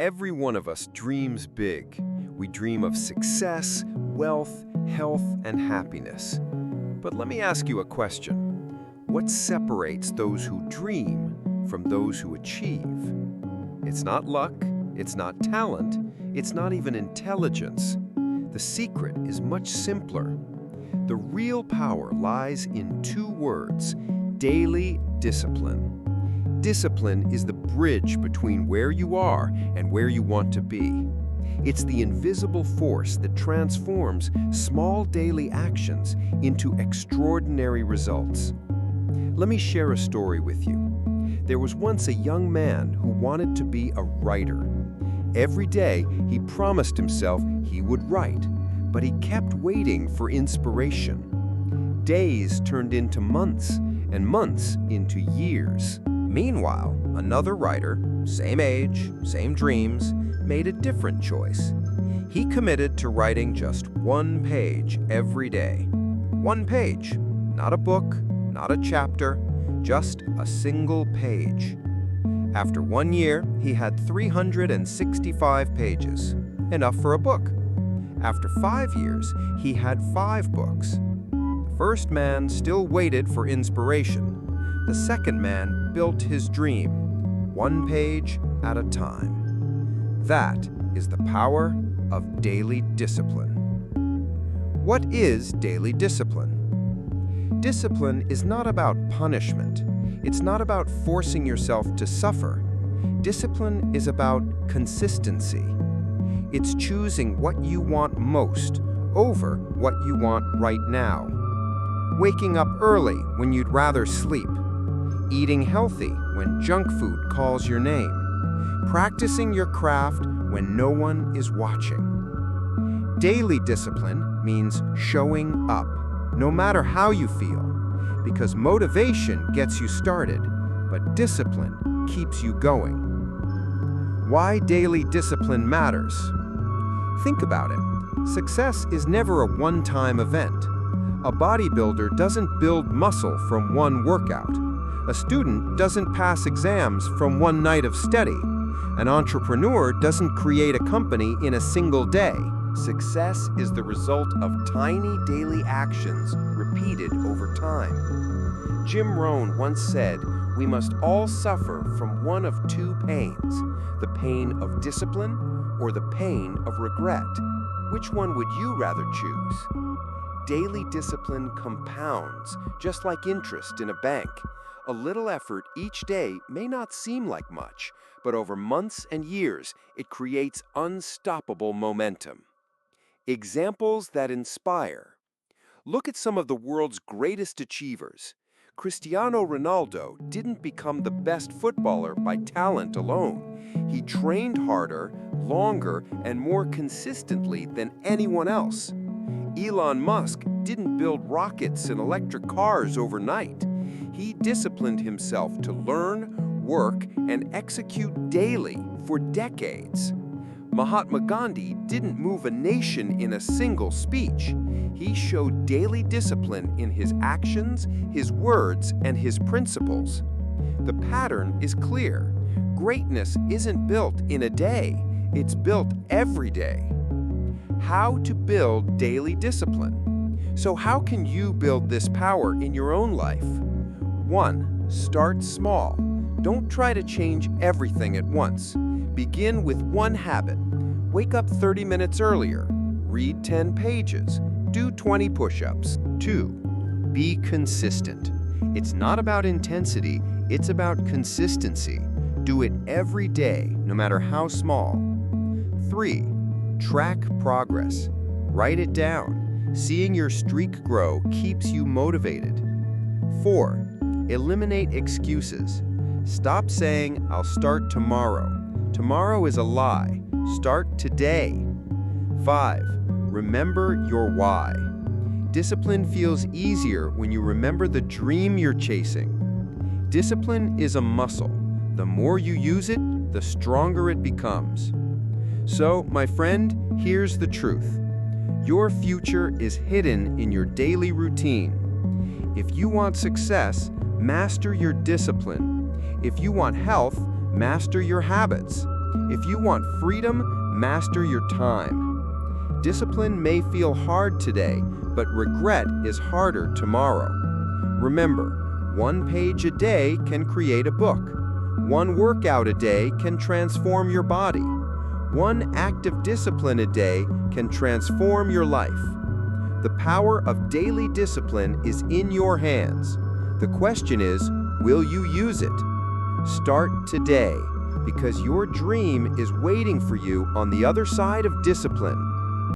Every one of us dreams big. We dream of success, wealth, health, and happiness. But let me ask you a question. What separates those who dream from those who achieve? It's not luck, it's not talent, it's not even intelligence. The secret is much simpler. The real power lies in two words: daily discipline. Discipline is the bridge between where you are and where you want to be. It's the invisible force that transforms small daily actions into extraordinary results. Let me share a story with you. There was once a young man who wanted to be a writer. Every day, he promised himself he would write, but he kept waiting for inspiration. Days turned into months, and months into years. Meanwhile, another writer, same age, same dreams, made a different choice. He committed to writing just one page every day. One page, not a book, not a chapter, just a single page. After 1 year, he had 365 pages, enough for a book. After 5 years, he had 5 books. The first man still waited for inspiration. The second man built his dream, one page at a time. That is the power of daily discipline. What is daily discipline? Discipline is not about punishment. It's not about forcing yourself to suffer. Discipline is about consistency. It's choosing what you want most over what you want right now. Waking up early when you'd rather sleep. Eating healthy when junk food calls your name. Practicing your craft when no one is watching. Daily discipline means showing up, no matter how you feel, because motivation gets you started, but discipline keeps you going. Why daily discipline matters? Think about it. Success is never a one-time event. A bodybuilder doesn't build muscle from one workout. A student doesn't pass exams from one night of study. An entrepreneur doesn't create a company in a single day. Success is the result of tiny daily actions repeated over time. Jim Rohn once said, "We must all suffer from one of two pains, the pain of discipline or the pain of regret. Which one would you rather choose?" Daily discipline compounds, just like interest in a bank. A little effort each day may not seem like much, but over months and years, it creates unstoppable momentum. Examples that inspire. Look at some of the world's greatest achievers. Cristiano Ronaldo didn't become the best footballer by talent alone. He trained harder, longer, and more consistently than anyone else. Elon Musk didn't build rockets and electric cars overnight. He disciplined himself to learn, work, and execute daily for decades. Mahatma Gandhi didn't move a nation in a single speech. He showed daily discipline in his actions, his words, and his principles. The pattern is clear. Greatness isn't built in a day, it's built every day. How to build daily discipline. So how can you build this power in your own life? 1. Start small. Don't try to change everything at once. Begin with one habit. Wake up 30 minutes earlier. Read 10 pages. Do 20 push-ups. 2. Be consistent. It's not about intensity, it's about consistency. Do it every day, no matter how small. 3. Track progress. Write it down. Seeing your streak grow keeps you motivated. 4. Eliminate excuses. Stop saying, "I'll start tomorrow." Tomorrow is a lie. Start today. 5. Remember your why. Discipline feels easier when you remember the dream you're chasing. Discipline is a muscle. The more you use it, the stronger it becomes. So, my friend, here's the truth. Your future is hidden in your daily routine. If you want success, master your discipline. If you want health, master your habits. If you want freedom, master your time. Discipline may feel hard today, but regret is harder tomorrow. Remember, one page a day can create a book. One workout a day can transform your body. One act of discipline a day can transform your life. The power of daily discipline is in your hands. The question is, will you use it? Start today, because your dream is waiting for you on the other side of discipline.